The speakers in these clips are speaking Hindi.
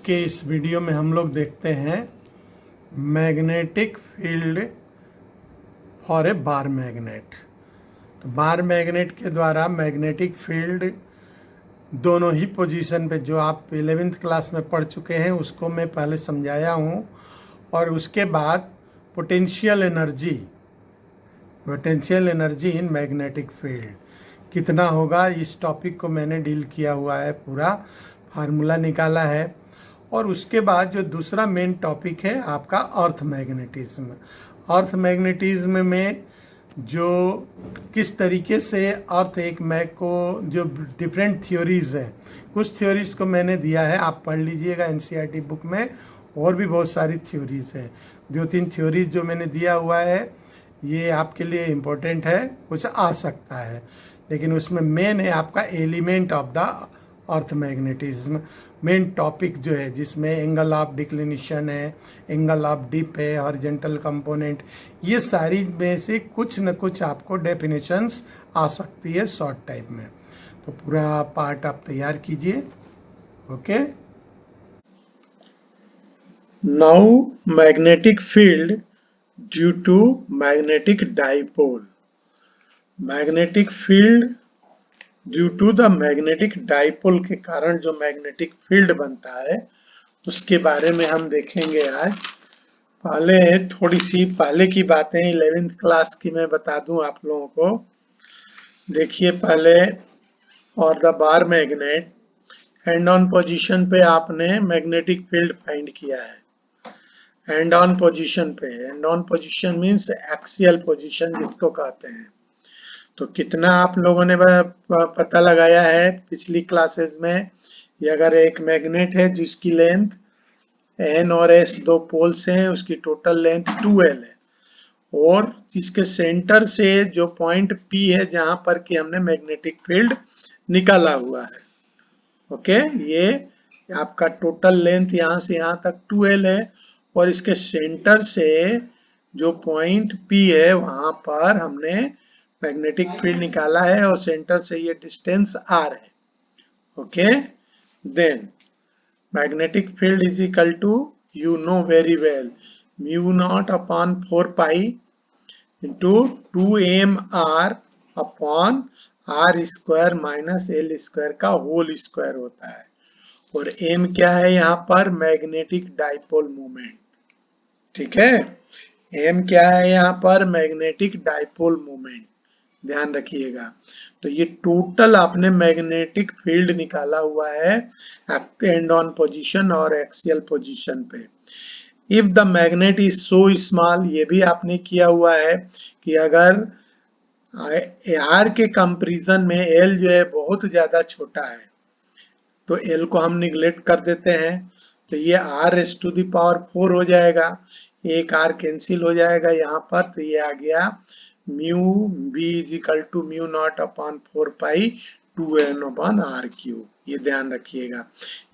के इस वीडियो में हम लोग देखते हैं magnetic field for a bar magnet. तो बार मैग्नेट के द्वारा मैग्नेटिक फील्ड दोनों ही पोजीशन पे, जो आप 11वीं क्लास में पढ़ चुके हैं उसको मैं पहले समझाया हूँ, और उसके बाद potential energy in magnetic field कितना होगा, इस टॉपिक को मैंने डील किया हुआ है, पूरा फार्मूला निकाला है। और उसके बाद जो दूसरा मेन टॉपिक है आपका अर्थ मैग्नेटिज्म। अर्थ मैग्नेटिज्म में जो किस तरीके से अर्थ एक मैग को, जो डिफरेंट थ्योरीज है, कुछ थ्योरीज को मैंने दिया है, आप पढ़ लीजिएगा एनसीईआरटी बुक में। और भी बहुत सारी थ्योरीज है, 2-3 थ्योरीज जो मैंने दिया हुआ है ये आपके लिए इम्पोर्टेंट है, कुछ आ सकता है, लेकिन उसमें मेन है आपका element of the earth magnetism. Main topic जो है जिसमें एंगल ऑफ डिक्लिनेशन है, एंगल ऑफ डिप है, हॉरिजॉन्टल कंपोनेंट, ये सारी में से कुछ न कुछ आपको डेफिनेशंस आ सकती है शॉर्ट टाइप में। तो पूरा पार्ट आप तैयार कीजिए। Okay, now magnetic field due to magnetic dipole. Magnetic field due to the magnetic dipole के कारण जो मैग्नेटिक फील्ड बनता है उसके बारे में हम देखेंगे आज। पहले थोड़ी सी पहले की बातें 11वीं क्लास की मैं बता दूं आप लोगों को। देखिए पहले, और the bar magnet and on position पे आपने मैग्नेटिक फील्ड फाइंड किया है। एंड ऑन पोजीशन पे, and on position means axial position जिसको कहते हैं। तो कितना आप लोगों ने पता लगाया है पिछली क्लासेस में, ये अगर एक मैग्नेट है जिसकी लेंथ N और S दो पोल्स हैं, उसकी टोटल लेंथ 2L है, और जिसके सेंटर से जो पॉइंट P है जहां पर कि हमने मैग्नेटिक फील्ड निकाला हुआ है। ओके, ये आपका टोटल लेंथ यहां से यहां तक 2L है, और इसके सेंटर से जो पॉइंट P है वहां पर हमने मैग्नेटिक फील्ड निकाला है, और सेंटर से ये डिस्टेंस R है। Okay, then magnetic field is equal to, you know very well, mu naught upon 4 pi into 2mr upon r square minus l square का होल स्क्वायर होता है। और m क्या है यहाँ पर, मैग्नेटिक डाइपोल मोमेंट। ठीक है, m क्या है यहाँ पर, मैग्नेटिक डाइपोल मोमेंट, ध्यान रखिएगा। तो ये टोटल आपने मैग्नेटिक फील्ड निकाला हुआ है एंड ऑन पोजीशन और एक्सियल पोजीशन पे। If the magnet is so small, ये भी आपने किया हुआ है कि अगर आर के कंपैरिजन में एल जो है बहुत ज्यादा छोटा है तो एल को हम निगलेक्ट कर देते हैं, तो ये r⁴ हो जाएगा, एक r कैंसिल हो जाएगा यहाँ पर, तो ये आ गया mu v is equal to mu not upon 4 pi 2n upon r³। ये ध्यान रखिएगा,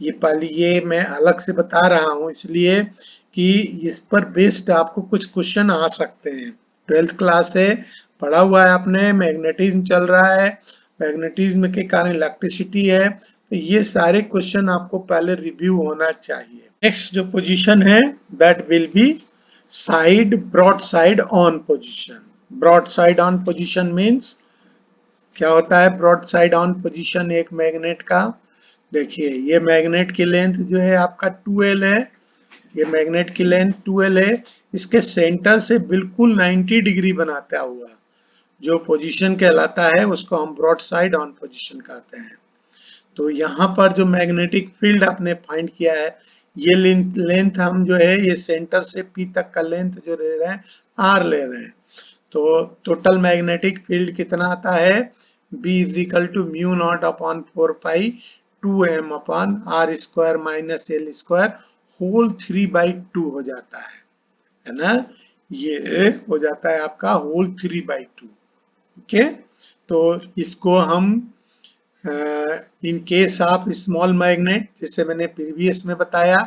ये पहले ये मैं अलग से बता रहा हूँ इसलिए कि इस पर बेस्ड आपको कुछ क्वेश्चन आ सकते हैं। 12th क्लास से पढ़ा हुआ है आपने, मैग्नेटिज्म चल रहा है, मैग्नेटिज्म के कारण इलेक्ट्रिसिटी है, तो ये सारे क्वेश्चन आपको पहले रिव्यू होना चाहिए। नेक्स्ट जो पोजीशन है that will be side, broad side on position. Broad side on position means क्या होता है, ब्रॉड साइड ऑन पोजीशन एक मैग्नेट का। देखिए ये मैग्नेट की लेंथ जो है आपका 2L है, ये मैग्नेट की लेंथ 2L है, इसके सेंटर से बिल्कुल 90 डिग्री बनाता हुआ जो पोजीशन कहलाता है उसको हम ब्रॉड साइड ऑन पोजीशन कहते हैं। तो यहाँ पर जो मैग्नेटिक फील्ड आपने फाइंड किया है, ये लेंथ हम जो है ये सेंटर से P तक का लेंथ जो ले रहे हैं R ले रहे हैं। तो टोटल मैग्नेटिक फील्ड कितना आता है, B is equal to mu not upon 4 pi 2m upon r² minus l square whole 3/2 हो जाता है ना, ये हो जाता है आपका होल 3/2। ओके, तो इसको हम in case of small magnet, जैसे मैंने प्रीवियस में बताया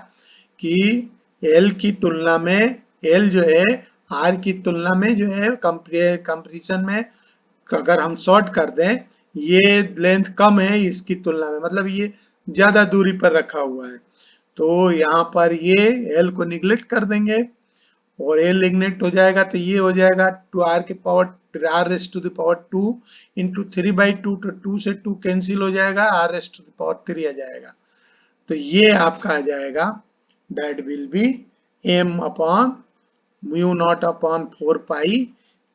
कि L की तुलना में, L जो है R की तुलना में जो है कंपैरिजन में अगर हम शॉर्ट कर दें, ये लेंथ कम है इसकी तुलना में, मतलब ये ज्यादा दूरी पर रखा हुआ है, तो यहाँ पर ये L को निगलेक्ट कर देंगे और L निगलेक्ट हो जाएगा तो ये हो जाएगा 2r के power r raised to the power 2 into 3/2, तो 2 से 2 कैंसिल हो जाएगा, r raised to the power 3 आ जाएगा। तो ये आपका आ जाएगा that will be m upon mu not upon 4 pi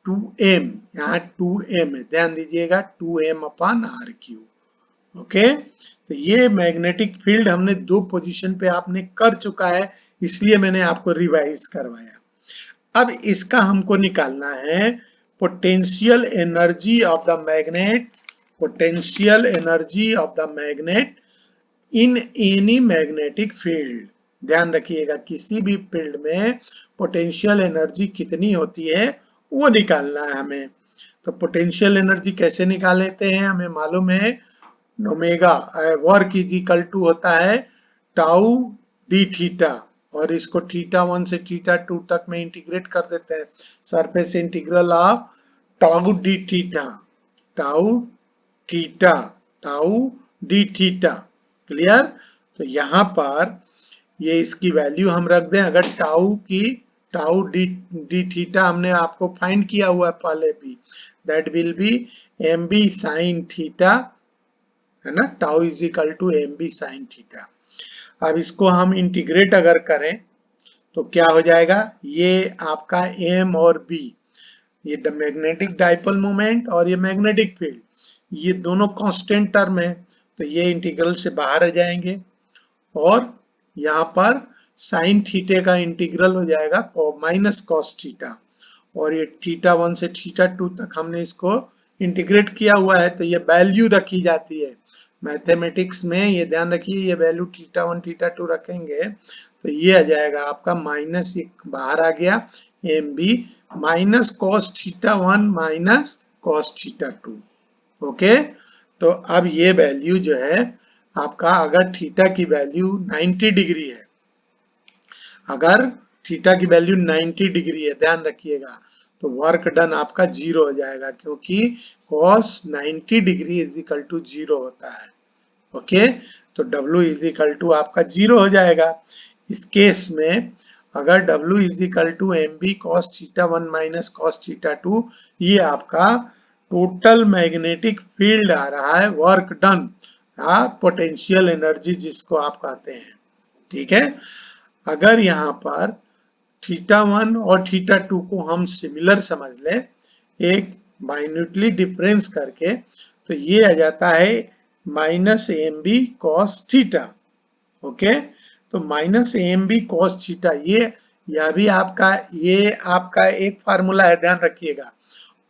2m, यहाँ 2m है, ध्यान दीजिएगा 2m upon r cube. Okay, तो ये मैग्नेटिक फील्ड हमने दो पोजीशन पे आपने कर चुका है, इसलिए मैंने आपको रिवाइज करवाया। अब इसका हमको निकालना है potential energy of the magnet, potential energy of the magnet in any magnetic field. ध्यान रखिएगा किसी भी फील्ड में पोटेंशियल एनर्जी कितनी होती है वो निकालना है हमें। तो पोटेंशियल एनर्जी कैसे निकाल लेते हैं, हमें मालूम है omega work is equal to होता है टाउ डी थीटा, और इसको थीटा 1 से थीटा 2 तक में इंटीग्रेट कर देते हैं। Surface integral of tau D theta, tau theta, tau D theta. Clear? तो यहाँ पर ये इसकी वैल्यू हम रख दें, अगर टाउ डी थीटा हमने आपको फाइंड किया हुआ है पहले भी, that will be M B sine theta, है ना, tau is equal to M B sine theta. अब इसको हम इंटीग्रेट अगर करें तो क्या हो जाएगा, ये आपका m और b, ये द मैग्नेटिक डाइपोल मोमेंट और ये मैग्नेटिक फील्ड, ये दोनों कांस्टेंट टर्म है, तो ये इंटीग्रल से बाहर आ जाएंगे और यहाँ पर साइन थीटे का इंटीग्रल हो जाएगा माइनस कॉस थीटा, और ये थीटा 1 से थीटा 2 तक हमने इसको इंटीग्रेट किया हुआ है, तो ये वैल्यू रखी जाती है मैथमेटिक्स में, ये ध्यान रखिए, ये वैल्यू थीटा 1 थीटा 2 रखेंगे तो ये आ जाएगा आपका माइनस, एक बाहर आ गया M B minus cos theta 1 minus cos theta 2। Okay, तो अब ये वैल्यू जो है आपका, अगर थीटा की वैल्यू 90 डिग्री है, अगर थीटा की वैल्यू 90 डिग्री है, ध्यान रखिएगा, तो वर्क डन आपका 0 हो जाएगा, क्योंकि cos 90 degree is equal to 0 होता है। ओके, तो W इज इक्वल टू आपका 0 हो जाएगा। इस केस में अगर W is equal to M B cos theta 1 minus cos theta 2, ये आपका टोटल मैग्नेटिक फील्ड आ रहा है, वर्क डन, पोटेंशियल एनर्जी जिसको आप कहते हैं। ठीक है, अगर यहाँ पर थीटा 1 और थीटा 2 को हम सिमिलर समझ ले, एक माइन्यूटली डिफरेंस करके, तो ये आ जाता है minus M B cos theta. Okay, तो minus M B cos theta, यह भी आपका, ये आपका एक फार्मूला है, ध्यान रखिएगा,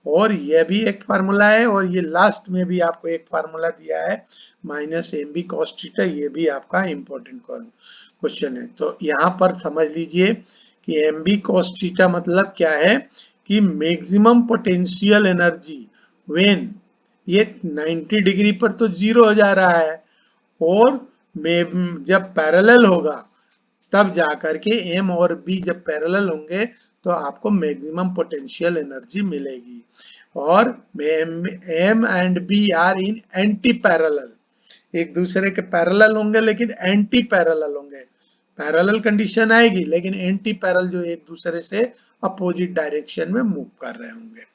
और यह भी एक फार्मूला है, और ये लास्ट में भी आपको एक फार्मूला दिया है minus M B cos theta, ये भी आपका इंपॉर्टेंट क्वेश्चन है। तो यहाँ पर समझ लीजिए कि एम बी कॉस थीटा मतलब क्या है कि मैक्सिमम पोटेंशियल एनर्जी व्हेन, ये 90 डिग्री पर तो 0 हो जा रहा है, और जब पैरेलल होगा तब जाकर के m और b जब पैरेलल होंगे तो आपको मैक्सिमम पोटेंशियल एनर्जी मिलेगी, और m and b are in anti parallel, एक दूसरे के पैरेलल होंगे लेकिन एंटी पैरेलल होंगे, पैरेलल कंडीशन आएगी लेकिन एंटी पैरेलल, जो एक दूसरे से अपोजिट डायरेक्शन में मूव कर रहे होंगे।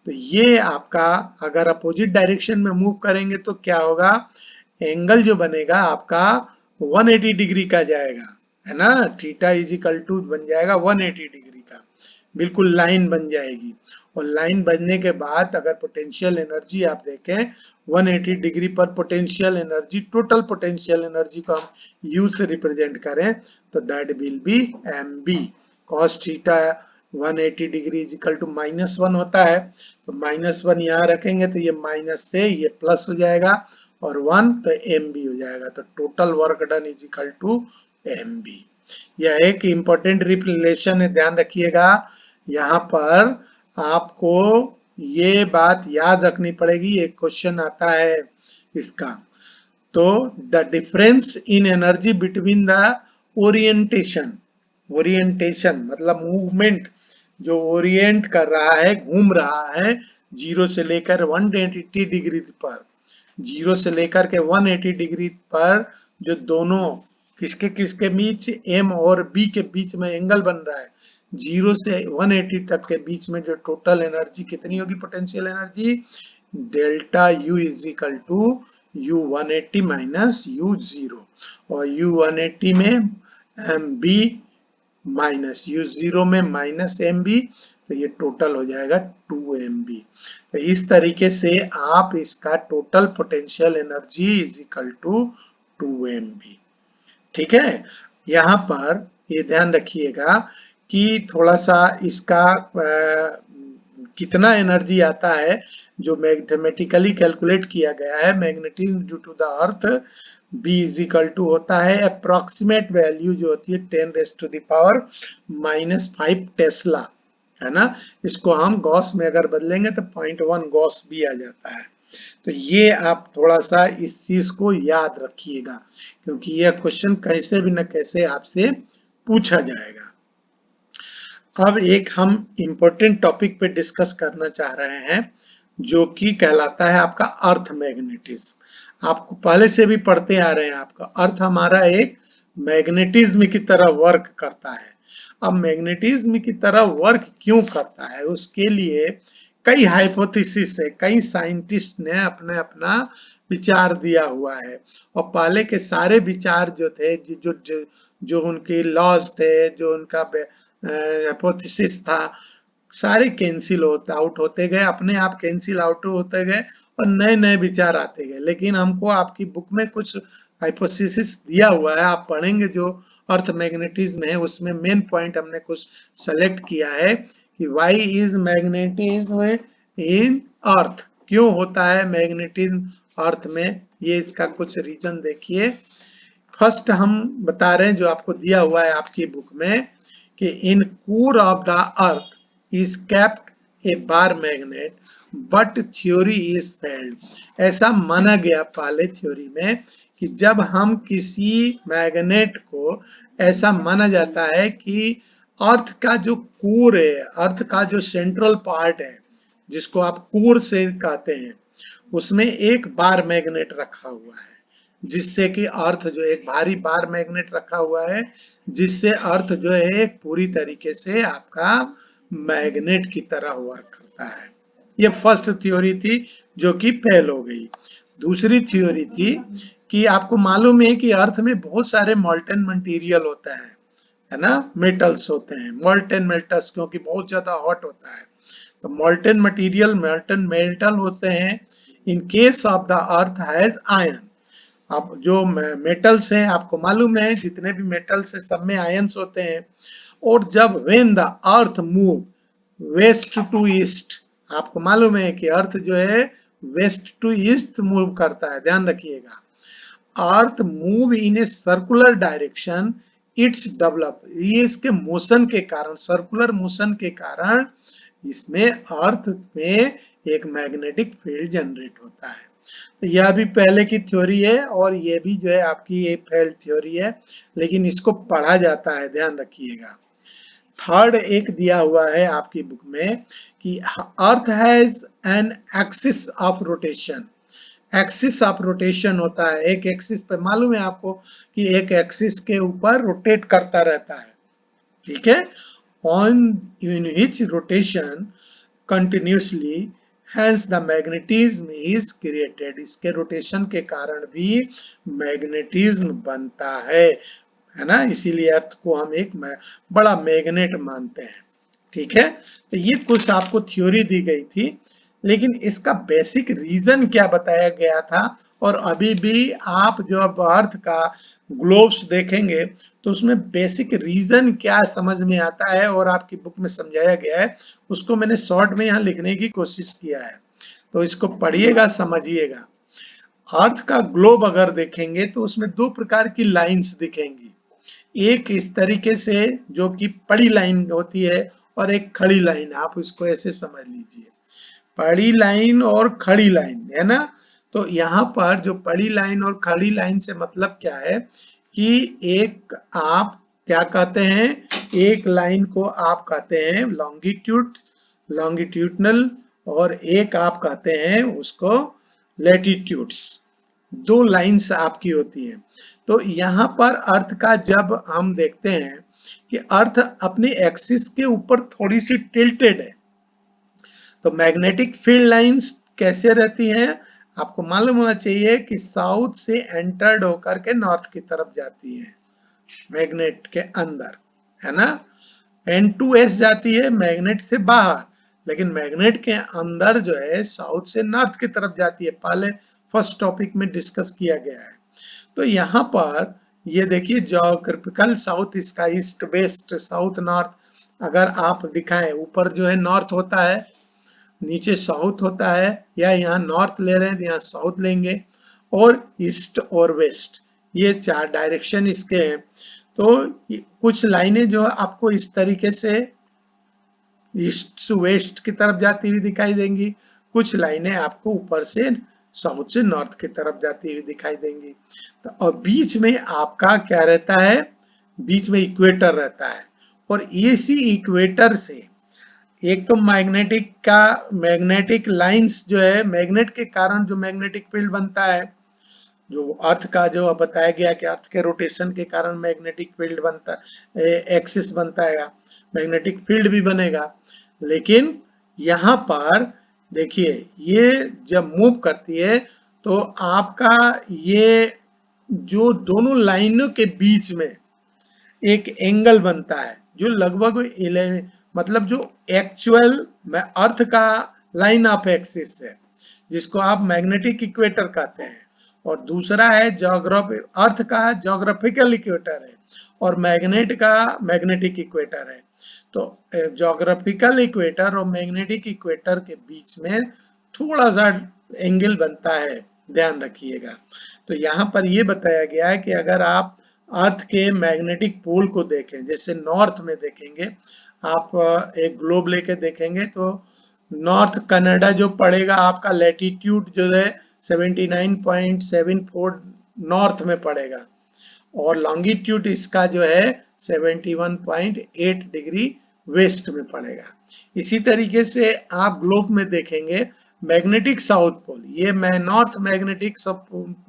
तो ये आपका, अगर अपोजिट डायरेक्शन में मूव करेंगे तो क्या होगा, एंगल जो बनेगा आपका 180 डिग्री का जाएगा, है ना, थीटा इज इक्वल टू बन जाएगा 180 डिग्री का, बिल्कुल लाइन बन जाएगी, और लाइन बनने के बाद अगर पोटेंशियल एनर्जी आप देखें 180 डिग्री पर potential energy, total potential energy को हम यू से रिप्रेजेंट करें तो that will be M B cos theta 180 degree is equal to -1 होता है, तो -1 यहाँ रखेंगे तो ये माइनस से ये प्लस हो जाएगा, और 1 तो एम बी हो जाएगा, तो total work done is equal to M B. यह एक इंपॉर्टेंट रिलेशन है, ध्यान रखिएगा, यहाँ पर आपको ये बात याद रखनी पड़ेगी, एक क्वेश्चन आता है इसका। तो the difference in energy between the orientation, orientation मतलब मूवमेंट, जो ओरिएंट कर रहा है, घूम रहा है 0 से लेकर 180 डिग्री पर, 0 से लेकर के 180 डिग्री पर जो दोनों किसके किसके बीच, एम और बी के बीच में एंगल बन रहा है, 0 से 180 तक के बीच में जो टोटल एनर्जी कितनी होगी, potential energy, delta U is equal to U180 minus U0, और U180 में एम बी माइनस U0 में माइनस एम बी, तो ये टोटल हो जाएगा 2mb। तो इस तरीके से आप इसका total potential energy is equal to 2mb। ठीक है, यहाँ पर ये ध्यान रखिएगा कि थोड़ा सा इसका कितना एनर्जी आता है जो मैथमेटिकली कैलकुलेट किया गया है, magnetism due to the earth B is equal to होता है अप्रोक्सीमेट वैल्यू जो होती है 10⁻⁻⁵ टेस्ला, है ना। इसको हम गॉस में अगर बदलेंगे तो 0.1 गॉस भी आ जाता है। तो ये आप थोड़ा सा इस चीज को याद रखिएगा, क्योंकि यह क्वेश्चन कैसे भी न कैसे आपसे पूछा जाएगा। अब एक हम इम्पोर्टेंट टॉपिक पे डिस्कस करना चाह रहे हैं, जो कि कहलाता है आपका अर्थ मैग्नेटिज्म। आपको पहले से भी पढ़ते आ रहे हैं, आपका अर्थ हमारा एक मैग्नेटिज्म की तरह वर्क करता है। अब मैग्नेटिज्म की तरह वर्क क्यों करता है, उसके लिए कई हाइपोथेसिस है, कई साइंटिस्ट ने अपने अपना विचार दिया हुआ है, और पहले के सारे विचार जो थे, जो उनके लॉज थे, जो उनका हाइपोथेसिस था, सारे कैंसिल आउट होते गए, अपने आप कैंसिल आउट होते गए, और नए नए विचार आते गए। लेकिन हमको आपकी बुक में कुछ हाइपोथेसिस दिया हुआ है, आप पढ़ेंगे जो अर्थ मैग्नेटिज्म है, उसमें मेन पॉइंट हमने कुछ सेलेक्ट किया है कि व्हाई इज मैग्नेटिज्म इन अर्थ, क्यों होता है मैग्नेटिज्म अर्थ में, ये इसका कुछ रीजन देखिए। फर्स्ट हम बता रहे हैं जो आपको दिया हुआ है आपकी बुक में कि in core of the earth is kept a bar magnet but theory is failed। ऐसा माना गया पहले थ्योरी में कि जब हम किसी मैग्नेट को, ऐसा माना जाता है कि अर्थ का जो कोर है, अर्थ का जो सेंट्रल पार्ट है, जिसको आप कोर से कहते हैं, उसमें एक बार मैग्नेट रखा हुआ है, जिससे कि अर्थ जो एक भारी बार मैग्नेट रखा हुआ है, जिससे अर्थ जो है पूरी तरीके से आपका मैग्नेट की तरह वर्क करता है। ये फर्स्ट थ्योरी थी जो कि फेल हो गई। दूसरी थ्योरी थी कि आपको मालूम है कि अर्थ में बहुत सारे मोल्टेन मटेरियल होता है ना, मेटल्स होते हैं, मोल्टेन मेटल्स, क्योंकि बहुत ज्यादा हॉट होता है, तो मोल्टेन मटेरियल, मोल्टेन मेटल होते हैं। In case of the earth has ion. अब जो मेटल्स हैं, आपको मालूम है जितने भी मेटल्स हैं सब में आयंस होते हैं, और जब when the earth move west to east, आपको मालूम है कि अर्थ जो है वेस्ट टू ईस्ट मूव करता है, ध्यान रखिएगा। अर्थ move in a circular direction, it's develop, ये इसके मोशन के कारण, सर्कुलर मोशन के कारण इसमें अर्थ में एक मैग्नेटिक फील्ड जनरेट होता है। तो यह भी पहले की थ्योरी है, और ये भी जो है आपकी एक फेल्ड थ्योरी है, लेकिन इसको पढ़ा जाता है, ध्यान रखिएगा। थर्ड एक दिया हुआ है आपकी बुक में कि earth has an axis of rotation. Axis of rotation होता है, एक एक्सिस पे, मालूम है आपको कि एक एक्सिस के ऊपर रोटेट करता रहता है, ठीक है, on in which rotation continuously, hence the magnetism is created। इसके रोटेशन के कारण भी मैग्नेटिज्म बनता है ना, इसीलिए अर्थ को हम एक बड़ा मैग्नेट मानते हैं। ठीक है, तो ये कुछ आपको थ्योरी दी गई थी, लेकिन इसका बेसिक रीजन क्या बताया गया था, और अभी भी आप जो अब अर्थ का ग्लोब्स देखेंगे तो उसमें बेसिक रीजन क्या समझ में आता है, और आपकी बुक में समझाया गया है, उसको मैंने शॉर्ट में यहाँ लिखने की कोशिश किया है, तो इसको पढ़िएगा, समझिएगा। अर्थ का ग्लोब अगर देखेंगे तो उसमें दो प्रकार की लाइंस दिखेंगी, एक इस तरीके से जो कि पड़ी लाइन होती है, और एक खड़ी लाइन, आप इसको ऐसे समझ लीजिए, पड़ी लाइन और खड़ी लाइन, है ना। तो यहाँ पर जो पड़ी लाइन और खड़ी लाइन से मतलब क्या है कि एक आप क्या कहते हैं, एक लाइन को आप कहते हैं लॉन्गिट्यूड, लॉन्गिट्यूडनल, और एक आप कहते हैं उसको लैटिट्यूड्स। दो लाइंस आपकी होती हैं। तो यहाँ पर अर्थ का जब हम देखते हैं कि अर्थ अपने एक्सिस के ऊपर थोड़ी सी टिल्टेड है, तो मैग्नेटिक फील्ड लाइंस कैसे रहती हैं, आपको मालूम होना चाहिए कि साउथ से एंटर्ड होकर के नॉर्थ की तरफ जाती है मैग्नेट के अंदर, है ना। N2S जाती है मैग्नेट से बाहर, लेकिन मैग्नेट के अंदर जो है साउथ से नॉर्थ की तरफ जाती है, पहले फर्स्ट टॉपिक में डिस्कस किया गया है। तो यहाँ पर ये देखिए ज्योग्राफिकल साउथ, इसका ईस्ट वेस्ट साउथ नॉर्थ अगर आप दिखाएं, ऊपर जो है नॉर्थ होता है, नीचे साउथ होता है, या यहाँ नॉर्थ ले रहे हैं तो यहाँ साउथ लेंगे, और ईस्ट और वेस्ट ये चार डायरेक्शन इसके हैं। तो कुछ लाइनें जो आपको इस तरीके से ईस्ट से वेस्ट की तरफ जाती हुई दिखाई देंगी, कुछ लाइनें आपको ऊपर से साउथ से नॉर्थ की तरफ जाती हुई दिखाई देंगी। तो और बीच में आपका क्या रहता है, बीच में इक्वेटर रहता है, और इसी इक्वेटर से एक तो मैग्नेटिक लाइंस जो है, मैग्नेट के कारण जो मैग्नेटिक फील्ड बनता है, जो अर्थ का जो बताया गया कि अर्थ के रोटेशन के कारण मैग्नेटिक फील्ड बनता है, एक्सिस बनता है, मैग्नेटिक फील्ड भी बनेगा। लेकिन यहाँ पर देखिए ये जब मूव करती है तो आपका ये जो दोनों लाइनों के बीच में एक एंगल बनता है जो लगभग मतलब जो एक्चुअल अर्थ का लाइन ऑफ एक्सिस है, जिसको आप मैग्नेटिक इक्वेटर कहते हैं, और दूसरा है अर्थ का ज्योग्राफिकल इक्वेटर है, और मैग्नेट का मैग्नेटिक इक्वेटर है। तो ज्योग्राफिकल इक्वेटर और मैग्नेटिक इक्वेटर के बीच में थोड़ा सा एंगल बनता है, ध्यान रखिएगा। तो यहाँ पर ये बताया गया है कि अगर आप अर्थ के मैग्नेटिक पोल को देखें, जैसे नॉर्थ में देखेंगे, आप एक ग्लोब लेके देखेंगे तो नॉर्थ कनाडा जो पड़ेगा आपका लैटिट्यूड जो है 79.74 नॉर्थ में पड़ेगा, और लॉन्गिट्यूड इसका जो है 71.8 डिग्री वेस्ट में पड़ेगा। इसी तरीके से आप ग्लोब में देखेंगे मैग्नेटिक साउथ पोल, ये नॉर्थ मैग्नेटिक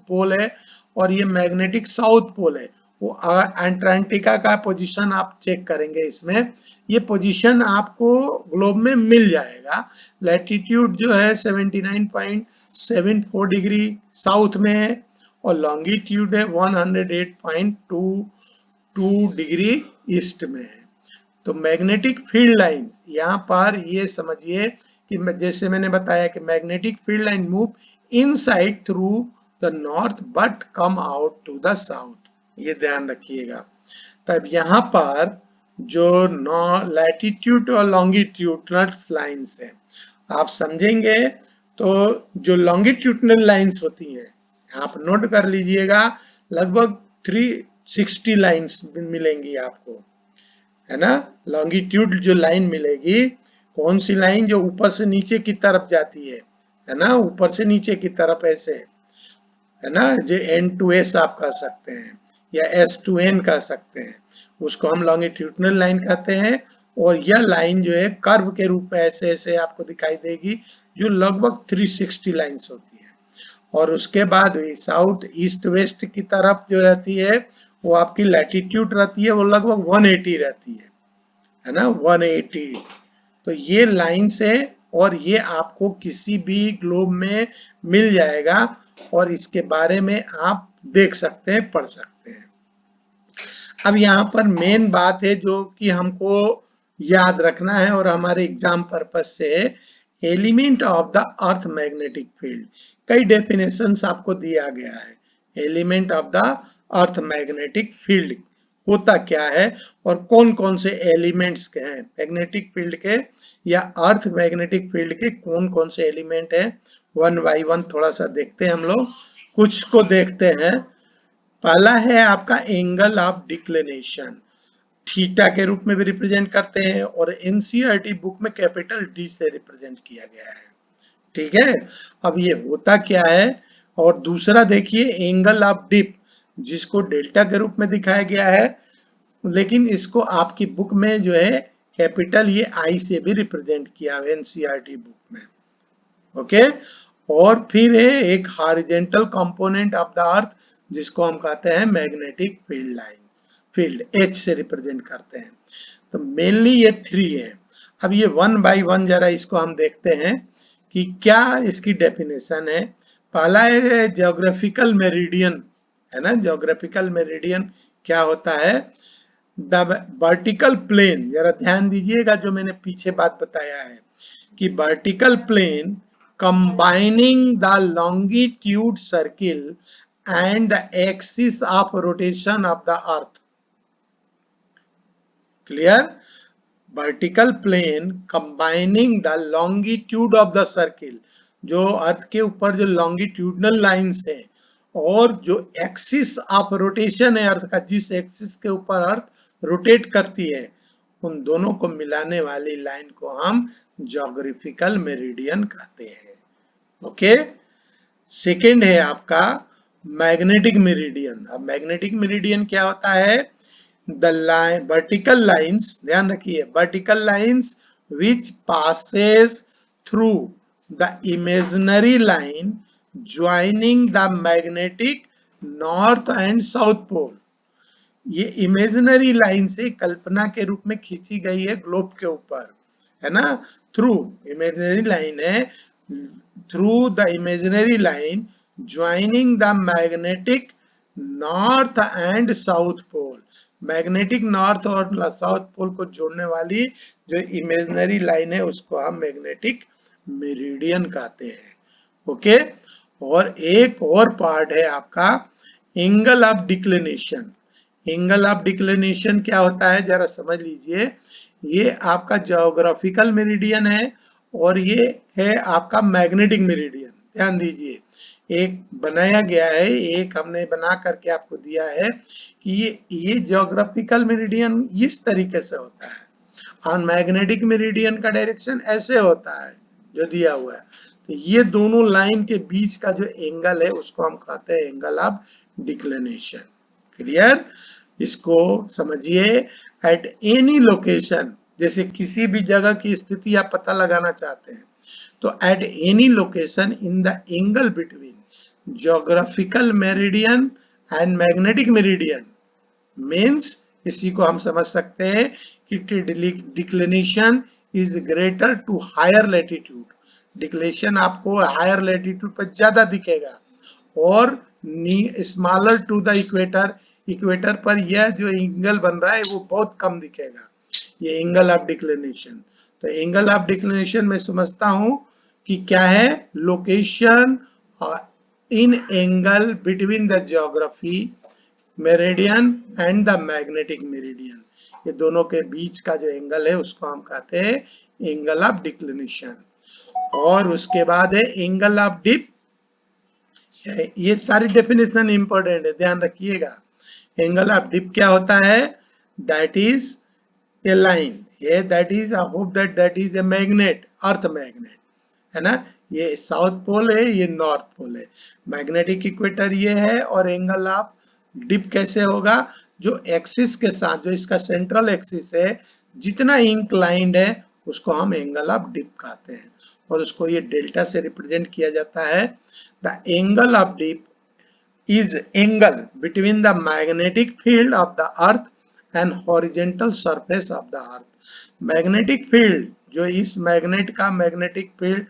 पोल है, और ये मैग्नेटिक साउथ पोल है। वो अंटार्कटिका का पोजीशन आप चेक करेंगे, इसमें ये पोजीशन आपको ग्लोब में मिल जाएगा। लैटिट्यूड जो है 79.74 डिग्री साउथ में है, और लॉन्गिट्यूड है 108.22 डिग्री ईस्ट में है। तो मैग्नेटिक फील्ड लाइन यहाँ पर ये समझिए कि जैसे मैंने बताया कि magnetic field line move inside through the north but come out to the south, ये ध्यान रखिएगा। तब यहाँ पर जो लैटिट्यूड और लॉन्गिट्यूडनल लाइंस है आप समझेंगे, तो जो लॉन्गिट्यूडनल लाइंस होती हैं आप नोट कर लीजिएगा, लगभग 360 लाइंस मिलेंगी आपको, है ना। लॉन्गिट्यूड जो लाइन मिलेगी, कौन सी लाइन, जो ऊपर से नीचे की तरफ जाती है ना, ऊपर से नीचे की तरफ ऐसे, है ना, जो N2S आप कह सकते हैं या S2N कह सकते हैं, उसको हम लॉन्गिट्यूडनल लाइन कहते हैं। और यह लाइन जो है कर्व के रूप में ऐसे ऐसे आपको दिखाई देगी, जो लगभग 360 लाइंस होती है। और उसके बाद साउथ ईस्ट वेस्ट की तरफ जो रहती है वो आपकी लैटिट्यूड रहती है, वो लगभग 180 रहती है ना, 180। तो ये लाइन से, और ये आपको किसी भी ग्लोब में मिल जाएगा, और इसके बारे में आप देख सकते हैं, पढ़ सकते हैं। अब यहाँ पर मेन बात है जो कि हमको याद रखना है और हमारे एग्जाम पर्पस से, element of the earth magnetic field. कई डेफिनेशंस आपको दिया गया है, element of the earth magnetic field होता क्या है, और कौन कौन से एलिमेंट्स के हैं मैग्नेटिक फील्ड के, या अर्थ मैग्नेटिक फील्ड के कौन कौन से एलिमेंट हैं। वन बाई वन थोड़ा सा देखते हैं हम लोग, कुछ को देखते हैं। पहला है आपका एंगल ऑफ डिक्लिनेशन, थीटा के रूप में भी रिप्रेजेंट करते हैं, और एनसीईआरटी बुक में कैपिटल डी से रिप्रेजेंट किया गया है, ठीक है। अब ये होता क्या है, और दूसरा देखिए एंगल ऑफ डिप, जिसको डेल्टा के रूप में दिखाया गया है, लेकिन इसको आपकी बुक में जो है कैपिटल ये आई से भी रिप्रेजेंट किया है एनसीईआरटी बुक में, ओके। और फिर है एक हॉरिजॉन्टल कंपोनेंट ऑफ द अर्थ, जिसको हम कहते हैं magnetic field line, field H से रिप्रेजेंट करते हैं। तो मेनली ये 3 है। अब ये 1 बाय 1 जरा इसको हम देखते हैं कि क्या इसकी डेफिनेशन है। पहला है ज्योग्राफिकल मेरिडियन, है ना। ज्योग्राफिकल मेरिडियन क्या होता है? द वर्टिकल प्लेन, जरा ध्यान दीजिएगा जो मैंने पीछे बात बताया है कि vertical plane combining the longitude circle and the axis of rotation of the earth. Clear? Vertical plane combining the longitude of the circle, जो अर्थ के ऊपर जो लॉन्गिट्यूडनल लाइंस है और जो एक्सिस ऑफ रोटेशन है अर्थ का, जिस एक्सिस के ऊपर अर्थ रोटेट करती है, उन दोनों को मिलाने वाली लाइन को हम ज्योग्राफिकल मेरिडियन कहते हैं। ओके। सेकेंड है आपका मैग्नेटिक मेरिडियन। अब मैग्नेटिक मेरिडियन क्या होता है? द लाइन वर्टिकल लाइंस, ध्यान रखिए, vertical lines which passes through the imaginary line joining the magnetic north and south pole. ये इमेजिनरी लाइन से कल्पना के रूप में खींची गई है ग्लोब के ऊपर, है ना। थ्रू इमेजिनरी लाइन है, through the imaginary line joining the magnetic north and south pole. Magnetic north और साउथ पोल को जोड़ने वाली जो इमेजिनरी लाइन है उसको हम मैग्नेटिक मेरिडियन कहते हैं। ओके। और एक और पार्ट है आपका angle of declination. Angle of declination क्या होता है जरा समझ लीजिए। ये आपका ज्योग्राफिकल मेरिडियन है और ये है आपका मैग्नेटिक मेरिडियन। ध्यान दीजिए, एक बनाया गया है, एक हमने बना करके आपको दिया है कि ये ज्योग्राफिकल मेरिडियन इस तरीके से होता है और मैग्नेटिक मेरिडियन का डायरेक्शन ऐसे होता है जो दिया हुआ है। तो ये दोनों लाइन के बीच का जो एंगल है उसको हम कहते हैं एंगल ऑफ डिक्लिनेशन। क्लियर? इसको समझिए। एट एनी लोकेशन, जैसे किसी भी जगह की स्थिति आप पता लगाना चाहते हैं तो at any location in the angle between geographical meridian and magnetic meridian means, इसी को हम समझ सकते हैं कि declination is greater to higher latitude. Declination आपको हायर लैटिट्यूड पर ज्यादा दिखेगा और smaller to the equator, equator पर यह जो एंगल बन रहा है वो बहुत कम दिखेगा। ये एंगल ऑफ डिक्लिनेशन। तो एंगल ऑफ डिक्लिनेशन में समझता हूं कि क्या है, location in angle between the geography meridian and the magnetic meridian, ये दोनों के बीच का जो एंगल है उसको हम कहते हैं एंगल ऑफ डिक्लिनेशन। और उसके बाद है एंगल ऑफ डिप। ये सारी डेफिनेशन इंपॉर्टेंट है, ध्यान रखिएगा। एंगल ऑफ डिप क्या होता है? दैट इज ए लाइन, ये that is I hope that is a magnet, earth magnet, है ना। ये साउथ पोल है, ये नॉर्थ पोल है। मैग्नेटिक इक्वेटर ये है और एंगल ऑफ डिप कैसे होगा? जो एक्सिस के साथ, जो इसका सेंट्रल एक्सिस है, जितना इंक्लाइंड है उसको हम एंगल ऑफ डिप कहते हैं और उसको ये डेल्टा से रिप्रेजेंट किया जाता है। The angle of dip is angle between the magnetic field of the earth and horizontal surface of the earth। Magnetic field, जो इस मैग्नेट का मैग्नेटिक फील्ड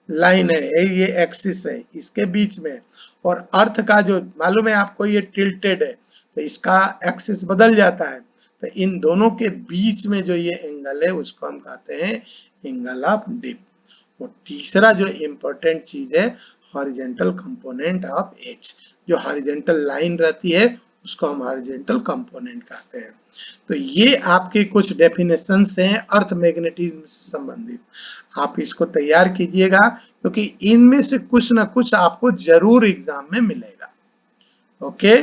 लाइन है, ये एक्सिस है इसके बीच में, और अर्थ का जो मालूम है आपको ये टिल्टेड है तो इसका एक्सिस बदल जाता है। तो इन दोनों के बीच में जो ये एंगल है उसको हम कहते हैं एंगल ऑफ डिप। और तीसरा जो इम्पोर्टेंट चीज है हॉरिजॉन्टल कंपोनेंट ऑफ एच, जो हॉरिजॉन्टल लाइन रहती है उसको हम हॉरिजॉन्टल कंपोनेंट कहते हैं। तो ये आपके कुछ डेफिनेशंस हैं अर्थ मैग्नेटिज्म से संबंधित। आप इसको तैयार कीजिएगा क्योंकि इनमें से कुछ ना कुछ आपको जरूर एग्जाम में मिलेगा। ओके।